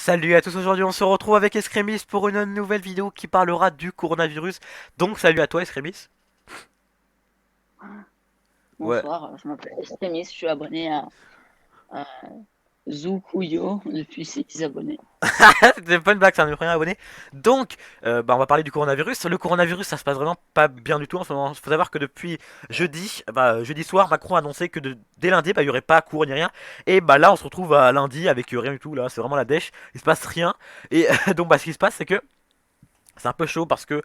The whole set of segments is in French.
Salut à tous, aujourd'hui on se retrouve avec Escremis pour une nouvelle vidéo qui parlera du coronavirus. Donc salut à toi Escremis. Ouais. Bonsoir, je m'appelle Estémis, je suis abonné à Zoukouyo depuis 6 abonnés. C'était pas une blague, c'est un de mes premiers abonnés. Donc on va parler du coronavirus. Le coronavirus ça se passe vraiment pas bien du tout en ce moment. Faut savoir que depuis jeudi soir, Macron a annoncé que dès lundi il y aurait pas cours ni rien. Et bah là on se retrouve à lundi avec rien du tout, là c'est vraiment la dèche. Il se passe rien. Et donc ce qui se passe c'est que c'est un peu chaud parce que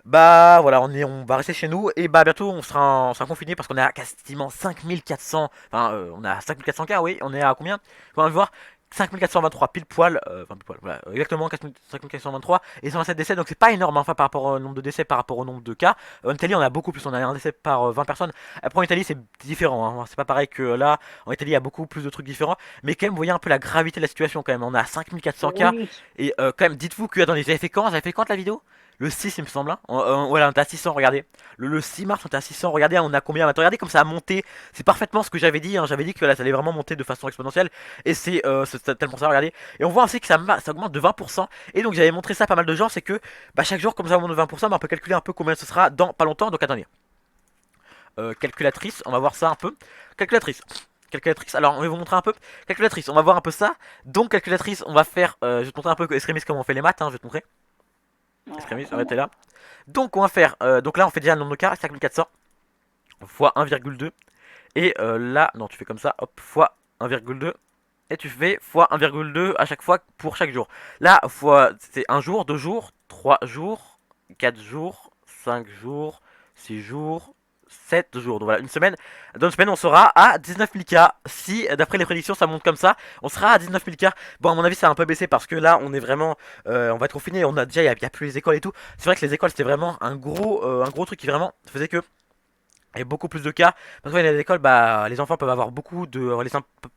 bah voilà, on va rester chez nous et bah bientôt on sera confiné parce qu'on est à quasiment 5400, on est à 5400 cas, oui, on est à combien? On va voir, 5423 pile poil, pile poil, voilà, exactement 5423 et 127 décès, donc c'est pas énorme, hein, enfin par rapport au nombre de décès, par rapport au nombre de cas. En Italie on a beaucoup plus, on a un décès par 20 personnes. Après en Italie c'est différent, hein, c'est pas pareil que là, en Italie il y a beaucoup plus de trucs différents, mais quand même vous voyez un peu la gravité de la situation quand même, on est à 5400 cas Oui, et quand même dites-vous que, attendez, j'avais fait quand la vidéo? Le 6 il me semble, hein. Voilà, on était à 600, regardez. Le 6 mars on était à 600, regardez, on a combien maintenant? Regardez comme ça a monté. C'est parfaitement ce que j'avais dit, hein. J'avais dit que là ça allait vraiment monter de façon exponentielle. Et c'est tellement ça, regardez. Et on voit aussi que ça augmente de 20%. Et donc j'avais montré ça à pas mal de gens, c'est que bah, chaque jour comme ça augmente de 20%, bah, on peut calculer un peu combien ce sera dans pas longtemps. Donc attendez. Calculatrice, on va voir ça un peu. Calculatrice. Calculatrice, alors on va vous montrer un peu. Calculatrice, on va voir un peu ça. Donc calculatrice, on va faire. Je vais te montrer un peu Escrimis comment on fait les maths, hein, je vais te montrer. Escrimis, arrêtez là. Donc on va faire, donc là on fait déjà le nombre de cas, 5400 fois 1,2. Et là, non tu fais comme ça, hop, fois 1,2. Et tu fais fois 1,2 à chaque fois pour chaque jour. Là, fois, c'est un jour, 2 jours, 3 jours, 4 jours, 5 jours, 6 jours, 7 jours. Donc voilà, une semaine. Dans une semaine, on sera à 19 000 cas. Si, d'après les prédictions, ça monte comme ça, on sera à 19 000 cas. Bon, à mon avis, ça a un peu baissé parce que là, on est vraiment. On va être confiné. On a déjà, il y a plus les écoles et tout. C'est vrai que les écoles, c'était vraiment un gros truc qui vraiment faisait que il y a beaucoup plus de cas. Parce que dans les écoles, bah, les enfants peuvent avoir beaucoup de.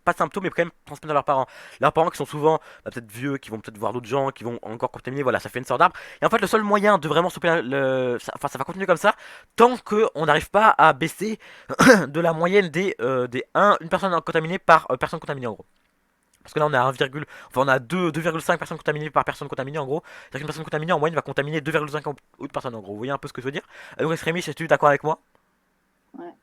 Pas de symptômes, mais quand même transmettre à leurs parents. Leurs parents qui sont souvent peut-être vieux, qui vont peut-être voir d'autres gens, qui vont encore contaminer. Voilà, ça fait une sorte d'arbre. Et en fait, le seul moyen de vraiment stopper enfin, ça va continuer comme ça tant qu'on n'arrive pas à baisser de la moyenne une personne contaminée par personne contaminée en gros. Parce que là on a 1, enfin on a 2,5 personnes contaminées par personne contaminée en gros. C'est-à-dire qu'une personne contaminée en moyenne va contaminer 2,5 autres personnes en gros. Vous voyez un peu ce que je veux dire? Donc Rémi, si tu es d'accord avec moi? ouais.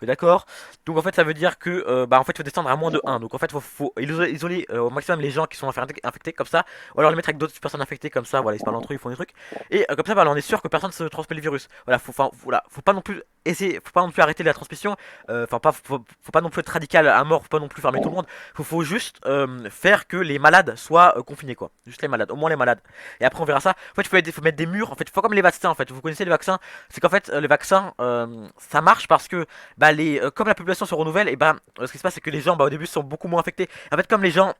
D'accord. Donc en fait ça veut dire que bah en fait il faut descendre à moins de 1. Donc en fait faut isoler au maximum les gens qui sont infectés comme ça. Ou alors les mettre avec d'autres personnes infectées comme ça. Voilà, ils se parlent entre eux, ils font des trucs. Et comme ça voilà, on est sûr que personne ne se transmet le virus. Voilà, voilà, faut pas non plus essayer, faut pas non plus arrêter la transmission. Enfin faut pas non plus être radical à mort, faut pas non plus fermer tout le monde. Faut juste faire que les malades soient confinés quoi. Juste les malades, au moins les malades. Et après on verra ça. En fait faut mettre des murs. En fait faut comme les vaccins en fait. Vous connaissez les vaccins. C'est qu'en fait les vaccins ça marche parce que bah comme la population se renouvelle, et bah ce qui se passe c'est que les gens bah, au début sont beaucoup moins infectés. En fait comme les gens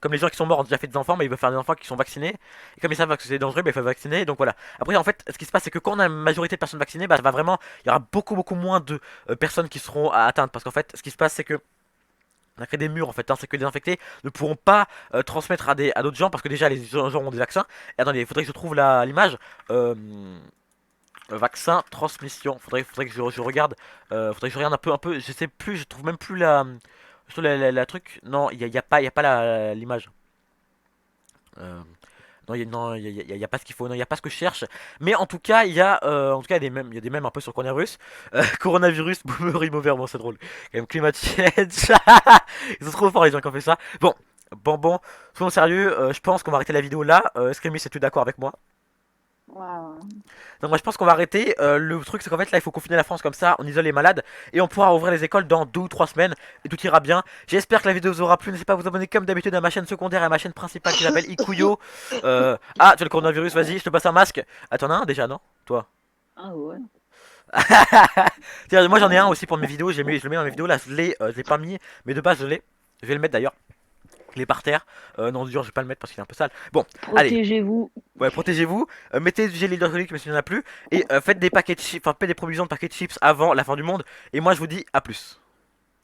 qui sont morts ont déjà fait des enfants, mais ils veulent faire des enfants qui sont vaccinés. Et comme ils savent que c'est dangereux, bah, ils peuvent vacciner. Donc voilà. Après en fait ce qui se passe c'est que quand on a une majorité de personnes vaccinées, bah il y aura beaucoup moins de personnes qui seront atteintes. Parce qu'en fait ce qui se passe c'est que on a créé des murs en fait, hein, c'est que les infectés ne pourront pas transmettre à d'autres gens parce que déjà les gens ont des vaccins. Et attendez, il faudrait que je trouve l'image. Euh, Vaccin transmission. Faudrait que je regarde. Faudrait que je regarde un peu. Je sais plus. Je trouve même plus la truc. Non, y a pas l'image. Euh, non, y a pas ce qu'il faut. Non, il y a pas ce que je cherche. Mais en tout cas, en tout cas, il y a des mèmes un peu sur le coronavirus. Coronavirus, boomer immover. Bon, c'est drôle. Quand même, climate change. Ils sont trop forts les gens qui ont fait ça. Bon. Soyons sérieux. Je pense qu'on va arrêter la vidéo là. Screamy, es-tu d'accord avec moi? Waouh. Donc moi je pense qu'on va arrêter. Le truc c'est qu'en fait là il faut confiner la France comme ça, on isole les malades et on pourra ouvrir les écoles dans 2 ou 3 semaines et tout ira bien. J'espère que la vidéo vous aura plu. N'hésitez pas à vous abonner comme d'habitude à ma chaîne secondaire et à ma chaîne principale qui s'appelle Ikuyo. Ah tu as le coronavirus, vas-y, je te passe un masque. Ah t'en as un déjà non? Toi? Ah ouais. Tiens, moi j'en ai un Euh, aussi pour mes vidéos, je le mets dans mes vidéos là, je l'ai pas mis, mais de base je l'ai. Je vais le mettre d'ailleurs. Il est par terre. Non, dur, je vais pas le mettre parce qu'il est un peu sale. Bon, allez, Protégez-vous. ouais, protégez-vous, mettez du gel hydroalcoolique mais s'il n'y en a plus, et faites des paquets de chips, enfin faites des provisions de paquets de chips avant la fin du monde, et moi je vous dis à plus.